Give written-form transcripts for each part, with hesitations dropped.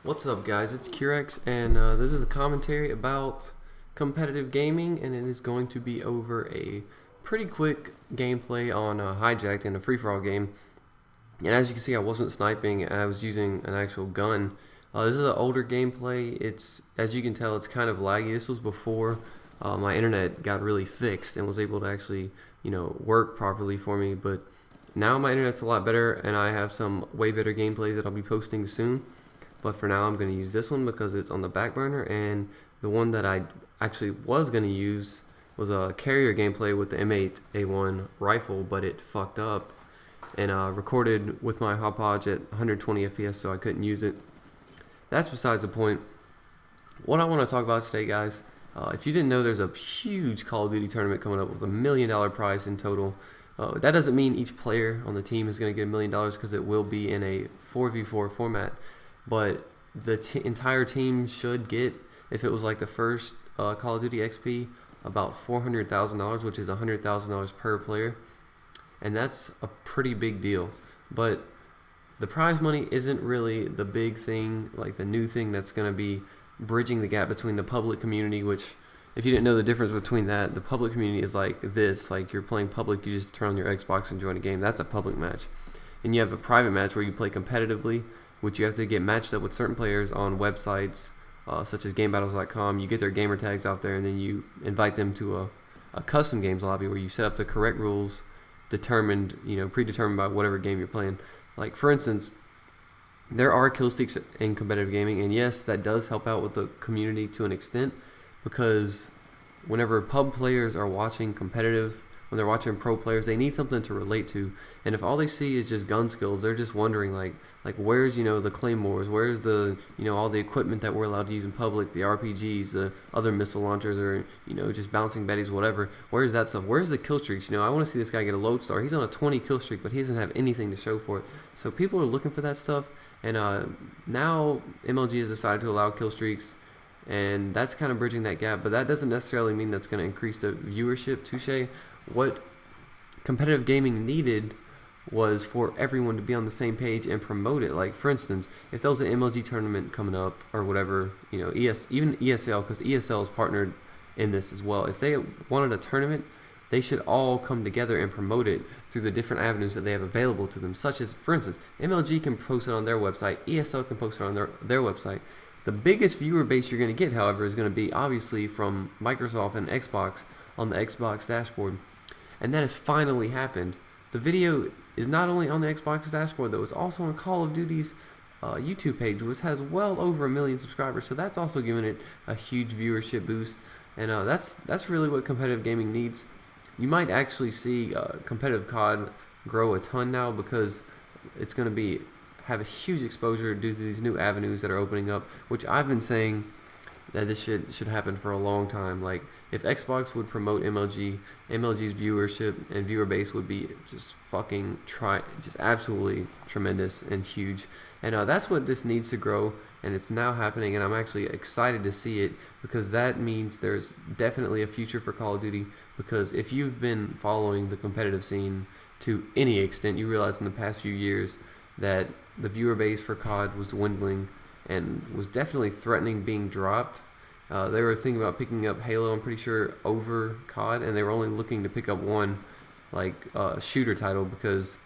What's up, guys? It's CoD and this is a commentary about competitive gaming, and it is going to be over a pretty quick gameplay on Hijacked in a free-for-all game. And as you can see, I wasn't sniping, I was using an actual gun. This is an older gameplay. It's, as you can tell, it's kind of laggy. This was before my internet got really fixed and was able to actually, work properly for me. But now my internet's a lot better, and I have some way better gameplays that I'll be posting soon. But for now, I'm going to use this one because it's on the back burner, and the one that I actually was going to use was a carrier gameplay with the M8A1 rifle, but it fucked up and recorded with my hopodge at 120 FPS, so I couldn't use it. That's besides the point. What I want to talk about today, guys, if you didn't know, there's a huge Call of Duty tournament coming up with $1 million prize in total. That doesn't mean each player on the team is going to get $1 million, because it will be in a 4v4 format. But the entire team should get, if it was like the first Call of Duty XP, about $400,000, which is $100,000 per player. And that's a pretty big deal. But the prize money isn't really the big thing, like the new thing that's going to be bridging the gap between the public community, which, if you didn't know the difference between that, the public community is like this. Like, you're playing public, you just turn on your Xbox and join a game. That's a public match. And you have a private match where you play competitively, which you have to get matched up with certain players on websites such as GameBattles.com. You get their gamer tags out there, and then you invite them to a custom games lobby where you set up the correct rules, predetermined by whatever game you're playing. Like, for instance, there are kill streaks in competitive gaming, and yes, that does help out with the community to an extent, because whenever pub players are watching competitive, when they're watching pro players, they need something to relate to. And if all they see is just gun skills, they're just wondering like where's the claymores, where's the all the equipment that we're allowed to use in public, the RPGs, the other missile launchers, or just bouncing betties, whatever. Where's that stuff? Where's the kill streaks? I want to see this guy get a lodestar. He's on a 20 kill streak, but he doesn't have anything to show for it. So people are looking for that stuff, and now MLG has decided to allow kill streaks, and that's kind of bridging that gap. But that doesn't necessarily mean that's going to increase the viewership. Touche. What competitive gaming needed was for everyone to be on the same page and promote it. Like, for instance, if there was an MLG tournament coming up or whatever, even ESL, because ESL is partnered in this as well. If they wanted a tournament, they should all come together and promote it through the different avenues that they have available to them, such as, for instance, MLG can post it on their website, ESL can post it on their website. The biggest viewer base you're going to get, however, is going to be obviously from Microsoft and Xbox on the Xbox dashboard. And that has finally happened. The video is not only on the Xbox dashboard, though, it's also on Call of Duty's YouTube page, which has well over 1 million subscribers. So that's also giving it a huge viewership boost. And that's really what competitive gaming needs. You might actually see competitive COD grow a ton now, because it's going to have a huge exposure due to these new avenues that are opening up, which I've been saying that this should happen for a long time. Like, if Xbox would promote MLG's viewership and viewer base would be just absolutely tremendous and huge. And that's what this needs to grow, and it's now happening, and I'm actually excited to see it, because that means there's definitely a future for Call of Duty. Because if you've been following the competitive scene to any extent, you realize in the past few years that the viewer base for COD was dwindling and was definitely threatening being dropped. They were thinking about picking up Halo, I'm pretty sure, over COD, and they were only looking to pick up one shooter title, because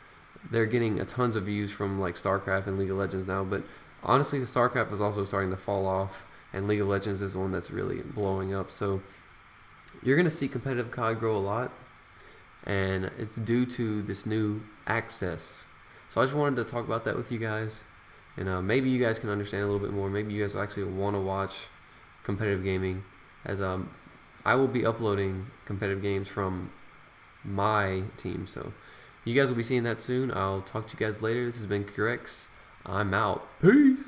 they're getting tons of views from like StarCraft and League of Legends now. But honestly, the StarCraft is also starting to fall off, and League of Legends is the one that's really blowing up. So you're going to see competitive COD grow a lot, and it's due to this new access. So I just wanted to talk about that with you guys, and maybe you guys can understand a little bit more. Maybe you guys actually want to watch competitive gaming, as I will be uploading competitive games from my team. So you guys will be seeing that soon. I'll talk to you guys later. This has been CoD. I'm out. Peace.